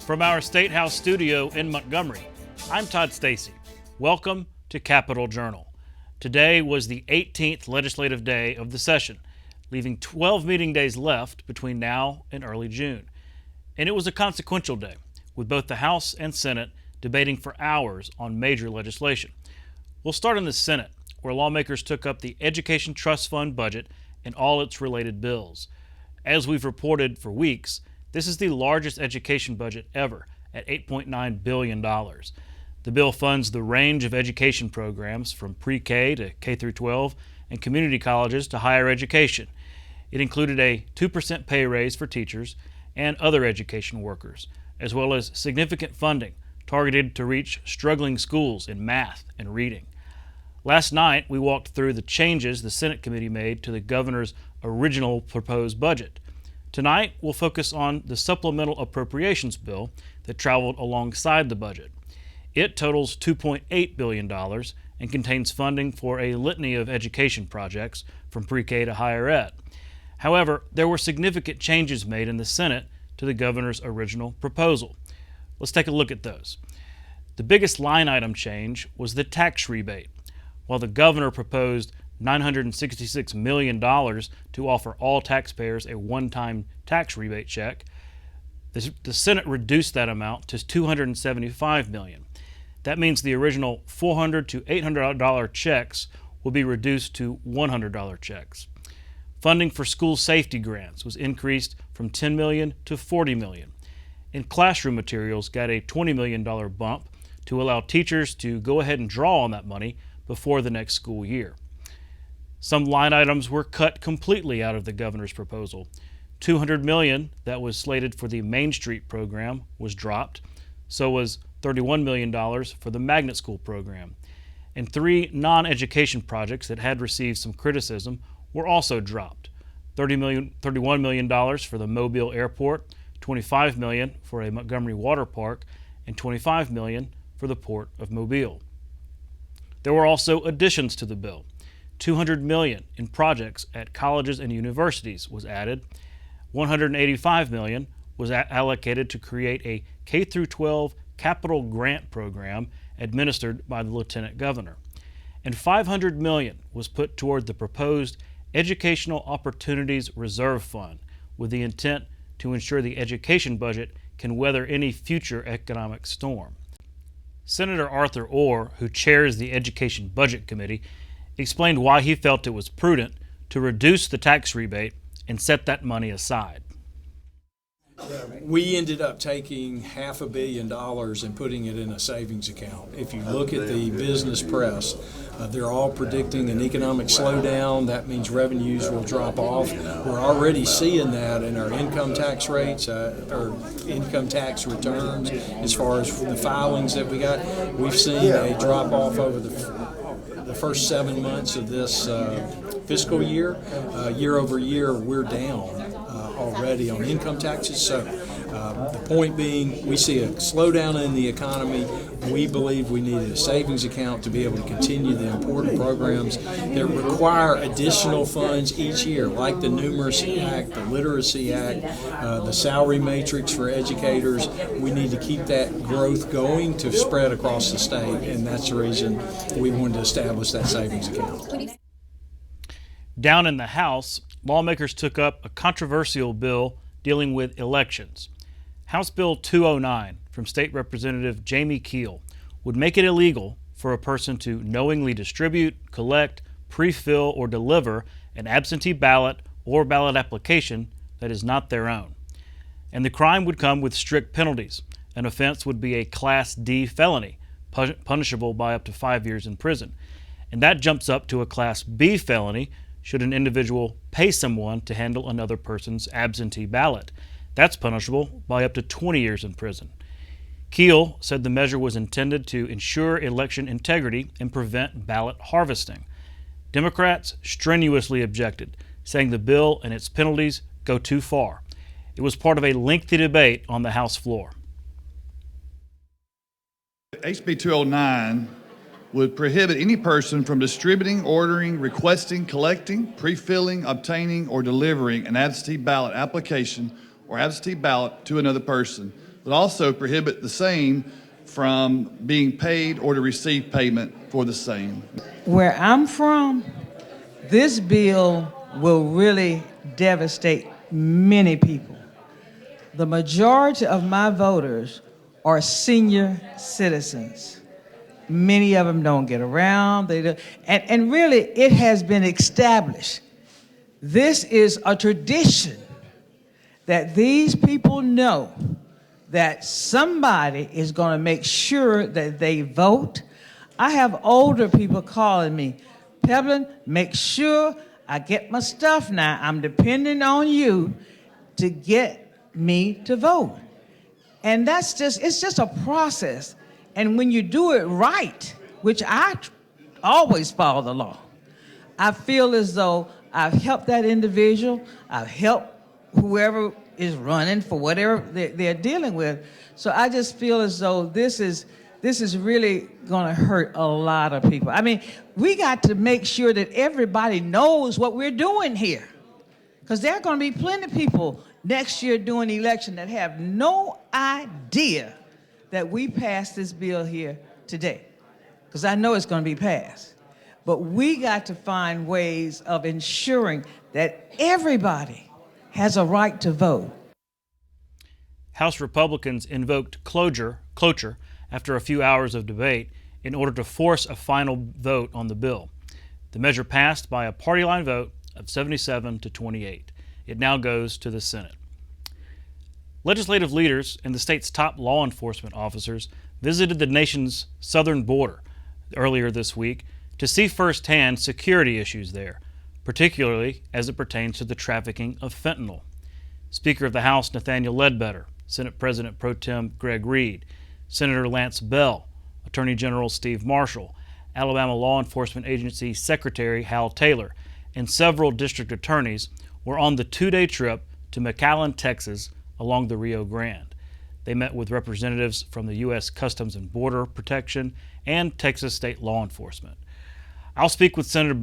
From our State House studio in Montgomery, I'm Todd Stacy. Welcome to Capitol Journal. Today was the 18th legislative day of the session, leaving 12 meeting days left between now and early June. And it was a consequential day, with both the House and Senate debating for hours on major legislation. We'll start in the Senate, where lawmakers took up the Education Trust Fund budget and all its related bills. As we've reported for weeks, this is the largest education budget ever at $8.9 billion. The bill funds the range of education programs from pre-K to K-12 and community colleges to higher education. It included a 2% pay raise for teachers and other education workers, as well as significant funding targeted to reach struggling schools in math and reading. Last night, we walked through the changes the Senate committee made to the governor's original proposed budget. Tonight, we'll focus on the supplemental appropriations bill that traveled alongside the budget. It totals $2.8 billion and contains funding for a litany of education projects from pre-K to higher ed. However, there were significant changes made in the Senate to the governor's original proposal. Let's take a look at those. The biggest line item change was the tax rebate. While the governor proposed $966 million to offer all taxpayers a one-time tax rebate check, the Senate reduced that amount to $275 million. That means the original $400 to $800 checks will be reduced to $100 checks. Funding for school safety grants was increased from $10 million to $40 million. And classroom materials got a $20 million bump to allow teachers to go ahead and draw on that money before the next school year. Some line items were cut completely out of the governor's proposal. $200 million that was slated for the Main Street program was dropped. So was $31 million for the Magnet School program. And 3 non-education projects that had received some criticism were also dropped. $31 million for the Mobile Airport, $25 million for a Montgomery water park, and $25 million for the Port of Mobile. There were also additions to the bill. $200 million in projects at colleges and universities was added. $185 million was allocated to create a K-12 capital grant program administered by the Lieutenant Governor. And $500 million was put toward the proposed Educational Opportunities Reserve Fund with the intent to ensure the education budget can weather any future economic storm. Senator Arthur Orr, who chairs the Education Budget Committee, explained why he felt it was prudent to reduce the tax rebate and set that money aside. We ended up taking $500 million and putting it in a savings account. If you look at the business press, they're all predicting an economic slowdown. That means revenues will drop off. We're already seeing that in our income tax rates, or income tax returns. As far as the filings that we got, we've seen a drop off over the first 7 months of this fiscal year. Year over year, we're down already on income taxes. So the point being, we see a slowdown in the economy. We believe we need a savings account to be able to continue the important programs that require additional funds each year, like the Numeracy Act, the Literacy Act, the salary matrix for educators. We need to keep that growth going to spread across the state, and that's the reason we wanted to establish that savings account. Down in the House, lawmakers took up a controversial bill dealing with elections. House Bill 209 from State Representative Jamie Keel would make it illegal for a person to knowingly distribute, collect, pre-fill, or deliver an absentee ballot or ballot application that is not their own. And the crime would come with strict penalties. An offense would be a Class D felony, punishable by up to 5 years in prison. And that jumps up to a Class B felony should an individual pay someone to handle another person's absentee ballot. That's punishable by up to 20 years in prison. Keel said the measure was intended to ensure election integrity and prevent ballot harvesting. Democrats strenuously objected, saying the bill and its penalties go too far. It was part of a lengthy debate on the House floor. HB 209 would prohibit any person from distributing, ordering, requesting, collecting, pre-filling, obtaining, or delivering an absentee ballot application or absentee ballot to another person. but also prohibit the same from being paid or to receive payment for the same. Where I'm from, this bill will really devastate many people. The majority of my voters are senior citizens. Many of them don't get around. And really, it has been established. This is a tradition that these people know that somebody is going to make sure that they vote. I have older people calling me, Pebblin, make sure I get my stuff now. I'm depending on you to get me to vote. And it's just a process. And when you do it right, which I always follow the law, I feel as though I've helped that individual, I've helped whoever is running for whatever they're dealing with. So I just feel as though this is really going to hurt a lot of people. I mean, we got to make sure that everybody knows what we're doing here, because there are going to be plenty of people next year during the election that have no idea that we passed this bill here today, because I know it's going to be passed. But we got to find ways of ensuring that everybody has a right to vote. House Republicans invoked cloture after a few hours of debate in order to force a final vote on the bill. The measure passed by a party line vote of 77 to 28. It now goes to the Senate. Legislative leaders and the state's top law enforcement officers visited the nation's southern border earlier this week to see firsthand security issues there, particularly as it pertains to the trafficking of fentanyl. Speaker of the House Nathaniel Ledbetter, Senate President Pro Tem Greg Reed, Senator Lance Bell, Attorney General Steve Marshall, Alabama Law Enforcement Agency Secretary Hal Taylor, and several district attorneys were on the two-day trip to McAllen, Texas, along the Rio Grande. They met with representatives from the U.S. Customs and Border Protection and Texas state law enforcement. I'll speak with Senator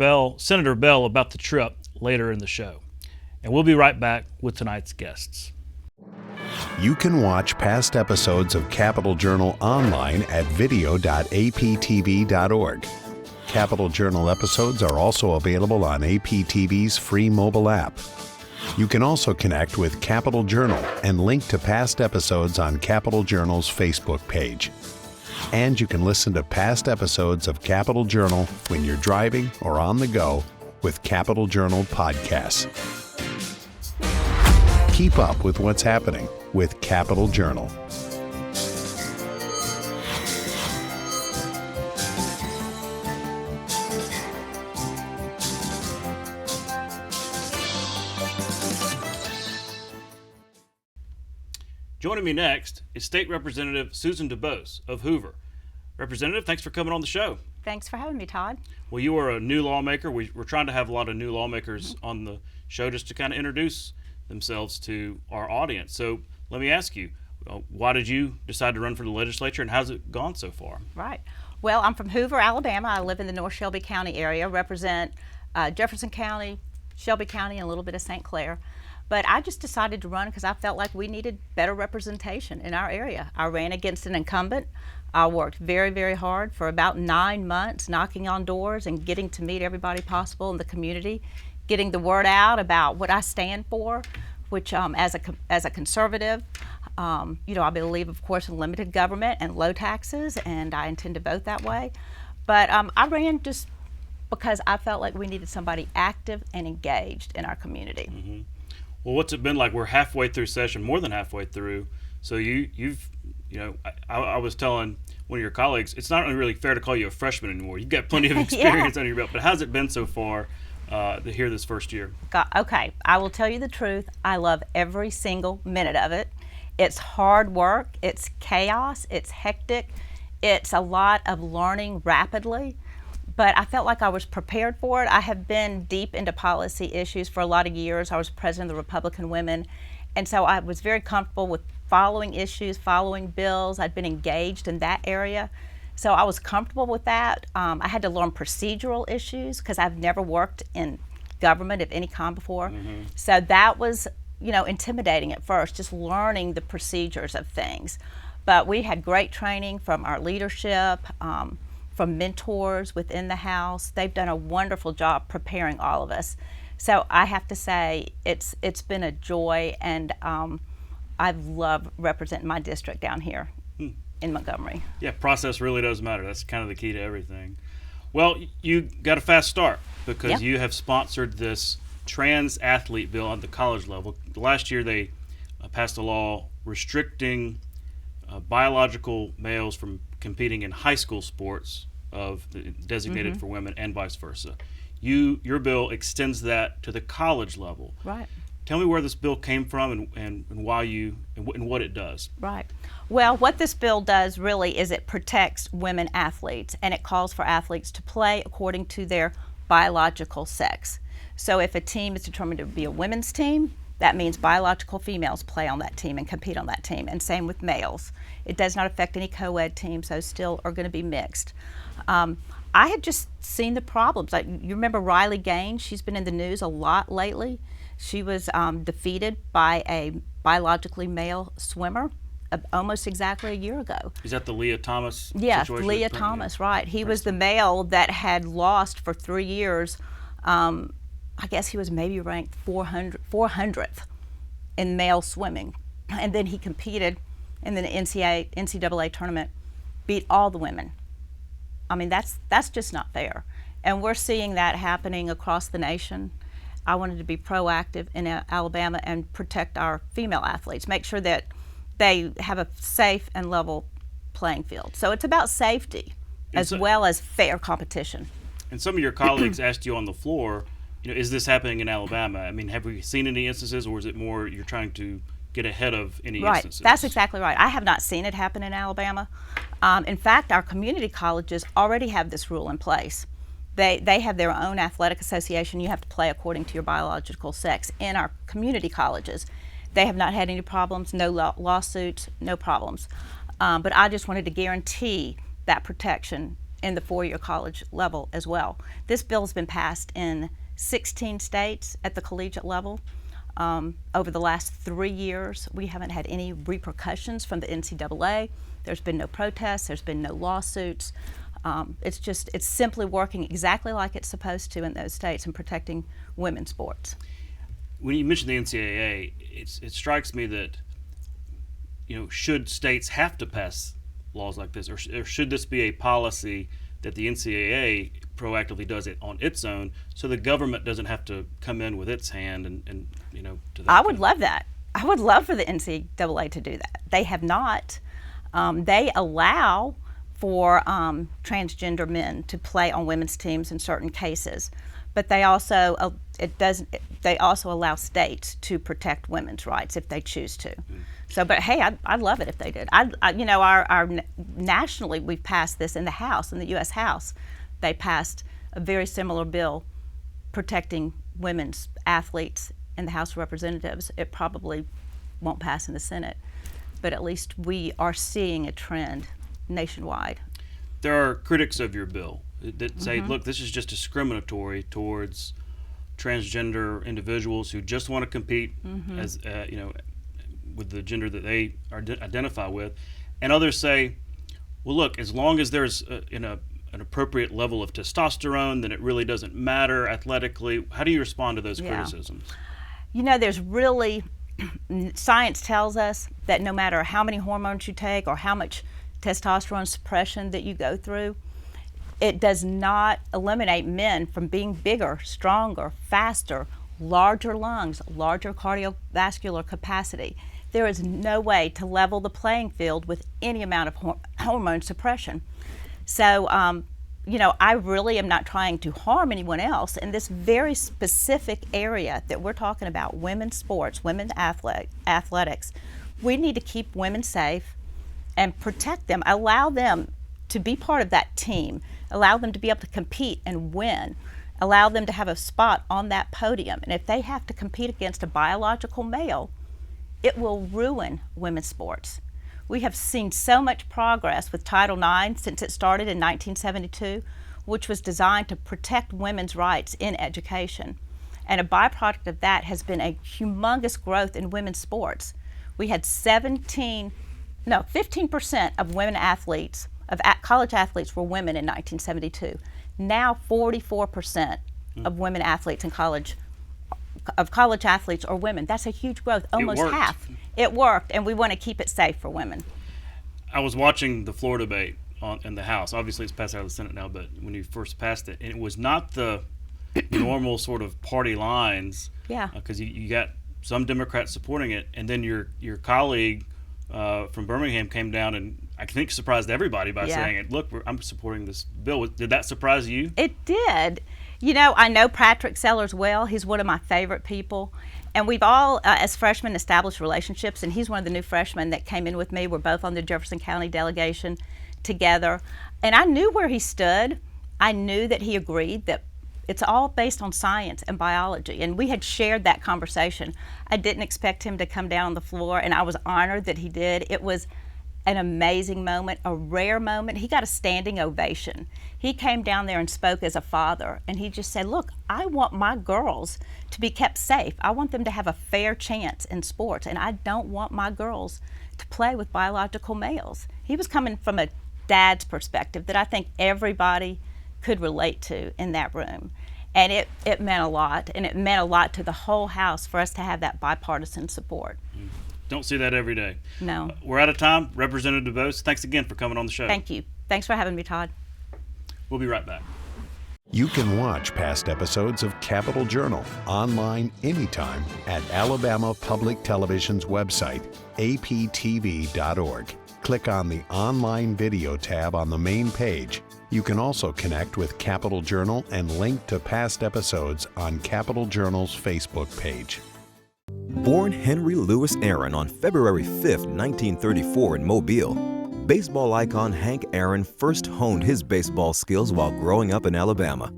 Bell about the trip later in the show. And we'll be right back with tonight's guests. You can watch past episodes of Capital Journal online at video.aptv.org. Capital Journal episodes are also available on APTV's free mobile app. You can also connect with Capital Journal and link to past episodes on Capital Journal's Facebook page. And you can listen to past episodes of Capital Journal when you're driving or on the go with Capital Journal podcasts. Keep up with what's happening with Capital Journal. Joining me next is State Representative Susan DuBose of Hoover. Representative, thanks for coming on the show. Thanks for having me, Todd. Well, you are a new lawmaker. We're trying to have a lot of new lawmakers on the show just to kind of introduce themselves to our audience. So let me ask you, why did you decide to run for the legislature, and how's it gone so far? Right. Well, I'm from Hoover, Alabama. I live in the North Shelby County area, represent Jefferson County, Shelby County, and a little bit of St. Clair. But I just decided to run because I felt like we needed better representation in our area. I ran against an incumbent. I worked very, very hard for about 9 months, knocking on doors and getting to meet everybody possible in the community, getting the word out about what I stand for, which as a conservative, I believe, of course, in limited government and low taxes, and I intend to vote that way. But I ran just because I felt like we needed somebody active and engaged in our community. Mm-hmm. Well, what's it been like? We're halfway through session, more than halfway through. So I was telling one of your colleagues, it's not really fair to call you a freshman anymore. You've got plenty of experience under your belt. But how's it been so far here this first year? Okay, I will tell you the truth. I love every single minute of it. It's hard work. It's chaos. It's hectic. It's a lot of learning rapidly. But I felt like I was prepared for it. I have been deep into policy issues for a lot of years. I was president of the Republican Women, and so I was very comfortable with following issues, following bills. I'd been engaged in that area, so I was comfortable with that. I had to learn procedural issues because I've never worked in government of any kind before. Mm-hmm. So that was intimidating at first, just learning the procedures of things. But we had great training from our leadership, from mentors within the house. They've done a wonderful job preparing all of us. So I have to say it's been a joy, and I've loved representing my district down here in Montgomery. Yeah, process really does matter. That's kind of the key to everything. Well, you got a fast start because Yep. you have sponsored this trans athlete bill at the college level. Last year they passed a law restricting biological males from competing in high school sports designated for women and vice versa. Your bill extends that to the college level. Right. Tell me where this bill came from and why and what it does. Right. Well, what this bill does really is it protects women athletes, and it calls for athletes to play according to their biological sex. So if a team is determined to be a women's team, that means biological females play on that team and compete on that team, and same with males. It does not affect any co-ed teams, those still are going to be mixed. I had just seen the problems. You remember Riley Gaines? She's been in the news a lot lately. She was defeated by a biologically male swimmer almost exactly a year ago. Is that the Leah Thomas Yes, situation? Leah Thomas, right. He was the male that had lost for 3 years. I guess he was maybe ranked 400th in male swimming. And then he competed in the NCAA tournament, beat all the women. I mean, that's just not fair. And we're seeing that happening across the nation. I wanted to be proactive in Alabama and protect our female athletes, make sure that they have a safe and level playing field. So it's about safety as well as fair competition. And some of your colleagues asked you on the floor, is this happening in Alabama? I mean, have we seen any instances, or is it more you're trying to get ahead of any instances? Right, that's exactly right. I have not seen it happen in Alabama. In fact, our community colleges already have this rule in place. They have their own athletic association. You have to play according to your biological sex in our community colleges. They have not had any problems, no lawsuits, no problems. But I just wanted to guarantee that protection in the four-year college level as well. This bill has been passed in 16 states at the collegiate level. Over the last 3 years, we haven't had any repercussions from the NCAA. There's been no protests, there's been no lawsuits. It's simply working exactly like it's supposed to in those states and protecting women's sports. When you mentioned the NCAA, it strikes me that, should states have to pass laws like this, or should this be a policy that the NCAA proactively does it on its own, so the government doesn't have to come in with its hand and to that? I would love that. I would love for the NCAA to do that. They have not. They allow for transgender men to play on women's teams in certain cases, but they also allow states to protect women's rights if they choose to. So, but hey, I'd love it if they did. Our nationally, we've passed this in the House, in the U.S. House. They passed a very similar bill protecting women's athletes in the House of Representatives. It probably won't pass in the Senate, but at least we are seeing a trend nationwide. There are critics of your bill that say, look, this is just discriminatory towards transgender individuals who just want to compete as with the gender that they identify with, and others say, well, look, as long as there's an appropriate level of testosterone, then it really doesn't matter athletically. How do you respond to those criticisms? There's really science tells us that no matter how many hormones you take or how much testosterone suppression that you go through, it does not eliminate men from being bigger, stronger, faster, larger lungs, larger cardiovascular capacity. There is no way to level the playing field with any amount of hormone suppression. So, I really am not trying to harm anyone else in this very specific area that we're talking about, women's sports, women's athletics. We need to keep women safe and protect them, allow them to be part of that team, allow them to be able to compete and win, allow them to have a spot on that podium. And if they have to compete against a biological male, it will ruin women's sports. We have seen so much progress with Title IX since it started in 1972, which was designed to protect women's rights in education. And a byproduct of that has been a humongous growth in women's sports. We had 15% of women athletes, college athletes were women in 1972. Now 44% of women athletes in college athletes are women. That's a huge growth, almost half. It worked, and we want to keep it safe for women. I was watching the floor debate in the House. Obviously, it's passed out of the Senate now, but when you first passed it, and it was not the normal sort of party lines. Yeah. Because you got some Democrats supporting it, and then your colleague from Birmingham came down and I think surprised everybody by saying, "Look, I'm supporting this bill." Did that surprise you? It did. You know, I know Patrick Sellers well. He's one of my favorite people. And we've all, as freshmen, established relationships. And he's one of the new freshmen that came in with me. We're both on the Jefferson County delegation together. And I knew where he stood. I knew that he agreed that it's all based on science and biology. And we had shared that conversation. I didn't expect him to come down on the floor, and I was honored that he did. It was an amazing moment, a rare moment. He got a standing ovation. He came down there and spoke as a father, and he just said, look, I want my girls to be kept safe. I want them to have a fair chance in sports, and I don't want my girls to play with biological males. He was coming from a dad's perspective that I think everybody could relate to in that room. And it meant a lot, and it meant a lot to the whole House for us to have that bipartisan support. Don't see that every day. No. We're out of time. Representative DuBose, thanks again for coming on the show. Thank you. Thanks for having me, Todd. We'll be right back. You can watch past episodes of Capitol Journal online anytime at Alabama Public Television's website, aptv.org. Click on the Online Video tab on the main page. You can also connect with Capitol Journal and link to past episodes on Capitol Journal's Facebook page. Born Henry Louis Aaron on February 5, 1934 in Mobile, baseball icon Hank Aaron first honed his baseball skills while growing up in Alabama.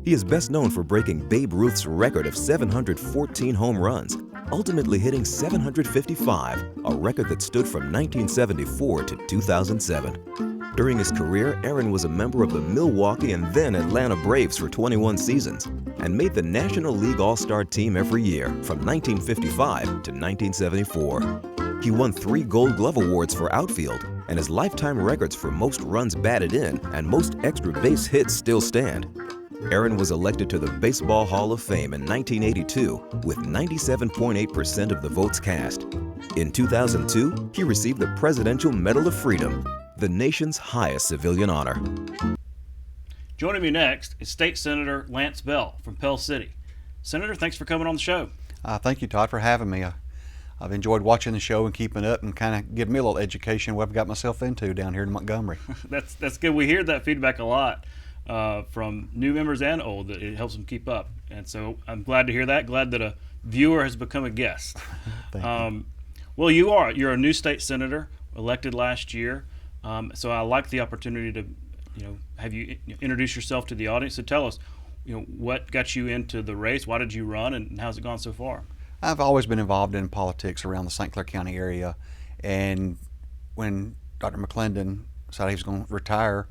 He is best known for breaking Babe Ruth's record of 714 home runs, ultimately hitting 755, a record that stood from 1974 to 2007. During his career, Aaron was a member of the Milwaukee and then Atlanta Braves for 21 seasons and made the National League All-Star team every year from 1955 to 1974. He won 3 Gold Glove Awards for outfield, and his lifetime records for most runs batted in and most extra base hits still stand. Aaron was elected to the Baseball Hall of Fame in 1982 with 97.8% of the votes cast. In 2002, he received the Presidential Medal of Freedom, the nation's highest civilian honor. Joining me next is State Senator Lance Bell from Pell City. Senator, thanks for coming on the show. Thank you, Todd, for having me. I've enjoyed watching the show and keeping up and kind of giving me a little education what I've got myself into down here in Montgomery. That's good. We hear that feedback a lot from new members and old, that it helps them keep up. And so I'm glad to hear that. Glad that a viewer has become a guest. Thank you. Well, you're a new state senator, elected last year. So I like the opportunity to, have you introduce yourself to the audience. So tell us, what got you into the race? Why did you run, and how's it gone so far? I've always been involved in politics around the St. Clair County area, and when Dr. McClendon decided he was going to retire,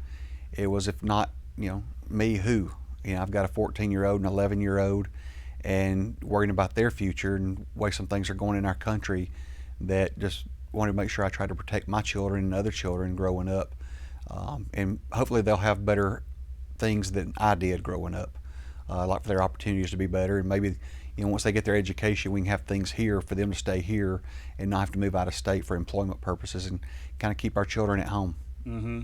it was, if not, me, who? I've got a 14-year-old and 11-year-old, and worrying about their future and the way some things are going in our country, that just wanted to make sure I tried to protect my children and other children growing up, and hopefully they'll have better things than I did growing up. I'd like for their opportunities to be better, and maybe once they get their education, we can have things here for them to stay here and not have to move out of state for employment purposes, and kind of keep our children at home. Mm-hmm.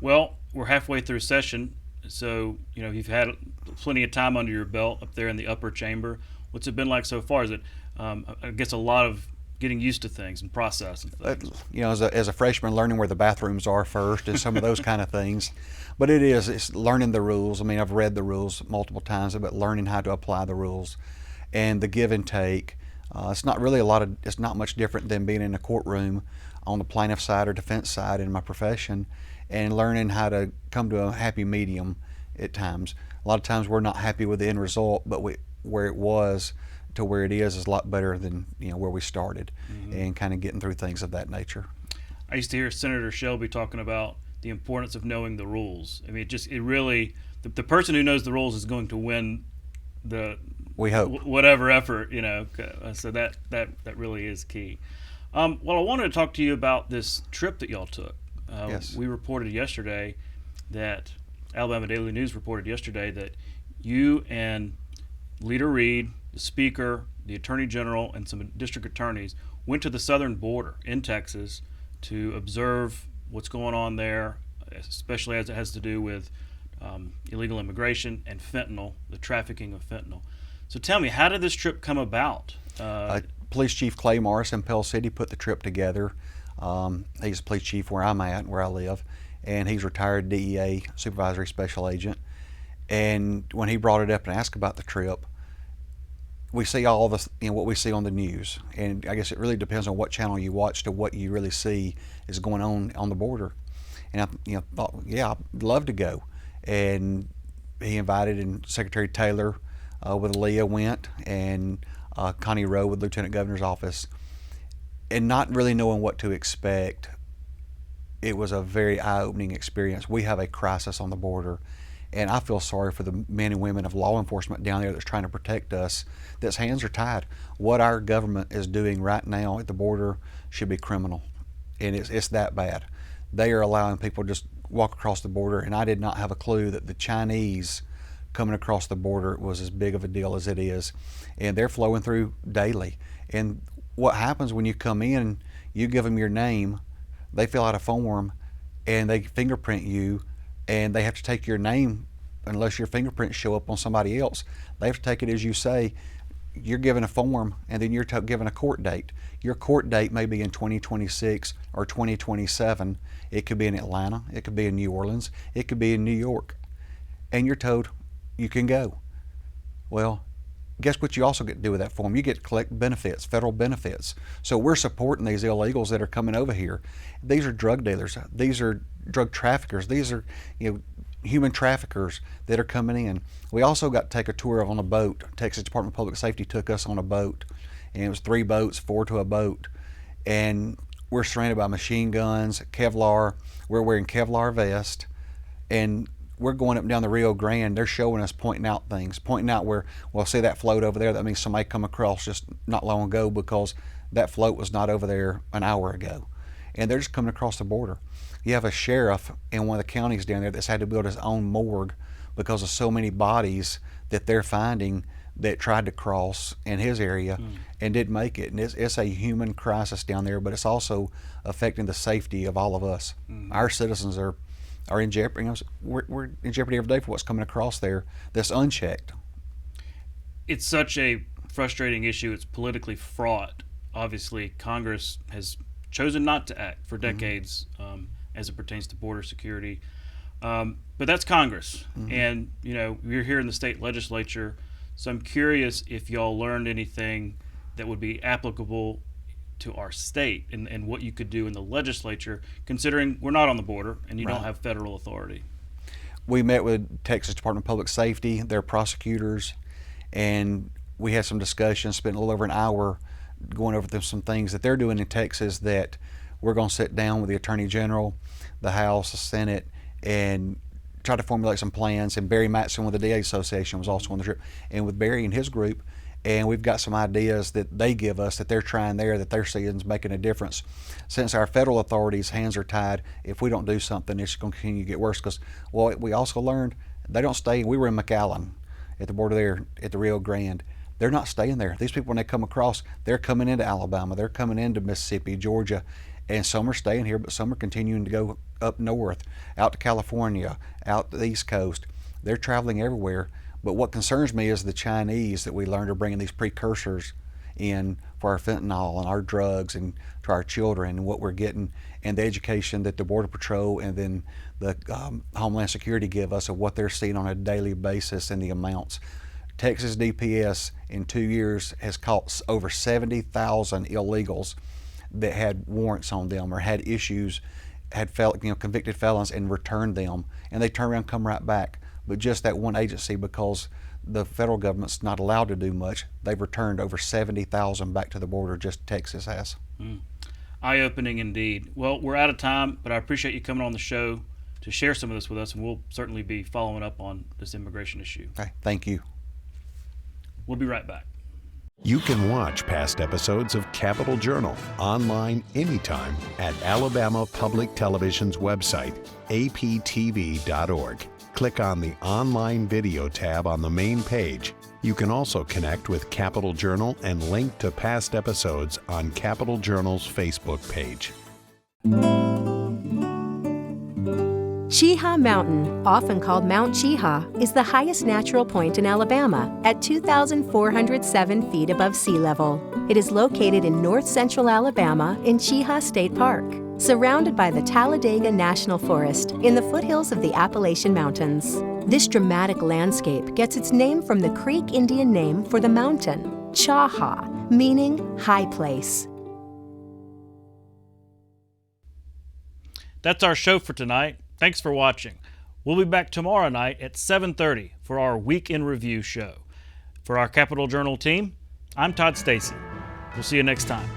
Well, we're halfway through session, so you've had plenty of time under your belt up there in the upper chamber. What's it been like so far? Is it, I guess, a lot of getting used to things and process and things? As a freshman, learning where the bathrooms are first and some of those kind of things. But it's learning the rules. I've read the rules multiple times, but learning how to apply the rules and the give and take. It's not much different than being in a courtroom on the plaintiff side or defense side in my profession, and learning how to come to a happy medium at times. A lot of times we're not happy with the end result, but where it was to where it is a lot better than where we started, and kind of getting through things of that nature. I used to hear Senator Shelby talking about the importance of knowing the rules. The person who knows the rules is going to win the We hope. Whatever effort, so that really is key. Well, I wanted to talk to you about this trip that y'all took. Yes. We reported yesterday that Alabama Daily News reported yesterday that you and Leader Reid, the Speaker, the Attorney General, and some district attorneys went to the southern border in Texas to observe what's going on there, especially as it has to do with illegal immigration and fentanyl, the trafficking of fentanyl. So tell me, how did this trip come about? Police Chief Clay Morris in Pell City put the trip together. He's a police chief where I'm at, where I live, and he's retired DEA supervisory special agent. And when he brought it up and asked about the trip, we see all this, what we see on the news, and I guess it really depends on what channel you watch to what you really see is going on the border. And I thought, yeah, I'd love to go. And he invited, and Secretary Taylor with Leah went, and Connie Rowe with Lieutenant Governor's office. And not really knowing what to expect, it was a very eye-opening experience. We have a crisis on the border, and I feel sorry for the men and women of law enforcement down there that's trying to protect us, that's hands are tied. What our government is doing right now at the border should be criminal, and it's that bad. They are allowing people to just walk across the border, and I did not have a clue that the Chinese coming across the border was as big of a deal as it is, and they're flowing through daily. And what happens when you come in, you give them your name, they fill out a form, and they fingerprint you, and they have to take your name unless your fingerprints show up on somebody else. They have to take it as you say. You're given a form, and then you're given a court date. Your court date may be in 2026 or 2027. It could be in Atlanta, it could be in New Orleans, it could be in New York. And you're told you can go. Well, guess what you also get to do with that form? You get to collect benefits, federal benefits. So we're supporting these illegals that are coming over here. These are drug dealers. These are drug traffickers. These are human traffickers that are coming in. We also got to take a tour on a boat. Texas Department of Public Safety took us on a boat, and it was 3 boats, 4 to a boat. And we're surrounded by machine guns, Kevlar. We're wearing Kevlar vests, and we're going up and down the Rio Grande. They're showing us, pointing out things, pointing out where, well, see that float over there? That means somebody come across just not long ago because that float was not over there an hour ago. And they're just coming across the border. You have a sheriff in one of the counties down there that's had to build his own morgue because of so many bodies that they're finding that tried to cross in his area and didn't make it. And it's a human crisis down there, but it's also affecting the safety of all of us. Our citizens are in jeopardy. We're in jeopardy every day for what's coming across there that's unchecked. It's such a frustrating issue. It's politically fraught. Obviously, Congress has chosen not to act for decades as it pertains to border security. But that's Congress. And, we're here in the state legislature. So I'm curious if y'all learned anything that would be applicable to our state and what you could do in the legislature, considering we're not on the border and you don't have federal authority. We met with Texas Department of Public Safety, their prosecutors, and we had some discussions, spent a little over an hour going over some things that they're doing in Texas that we're going to sit down with the Attorney General, the House, the Senate, and try to formulate some plans. And Barry Matson with the DA Association was also on the trip, and with Barry and his group, and we've got some ideas that they give us that they're trying there, that they're seeing is making a difference. Since our federal authorities' hands are tied, if we don't do something, it's going to continue to get worse. Because, well, we also learned they don't stay. We were in McAllen at the border there at the Rio Grande. They're not staying there. These people, when they come across, they're coming into Alabama, they're coming into Mississippi, Georgia, and some are staying here, but some are continuing to go up north, out to California, out the East Coast. They're traveling everywhere. But what concerns me is the Chinese that we learned are bringing these precursors in for our fentanyl and our drugs and to our children, and what we're getting, and the education that the Border Patrol and then the Homeland Security give us of what they're seeing on a daily basis and the amounts. Texas DPS in 2 years has caught over 70,000 illegals that had warrants on them or had issues, had convicted felons, and returned them, and they turn around and come right back. But just that one agency, because the federal government's not allowed to do much, they've returned over 70,000 back to the border, just Texas has. Eye-opening indeed. Well, we're out of time, but I appreciate you coming on the show to share some of this with us, and we'll certainly be following up on this immigration issue. Okay, thank you. We'll be right back. You can watch past episodes of Capital Journal online anytime at Alabama Public Television's website, aptv.org. Click on the Online Video tab on the main page. You can also connect with Capital Journal and link to past episodes on Capital Journal's Facebook page. Cheaha Mountain, often called Mount Cheaha, is the highest natural point in Alabama at 2,407 feet above sea level. It is located in north-central Alabama in Cheaha State Park, surrounded by the Talladega National Forest in the foothills of the Appalachian Mountains. This dramatic landscape gets its name from the Creek Indian name for the mountain, Chaha, meaning high place. That's our show for tonight. Thanks for watching. We'll be back tomorrow night at 7:30 for our Week in Review show. For our Capital Journal team, I'm Todd Stacy. We'll see you next time.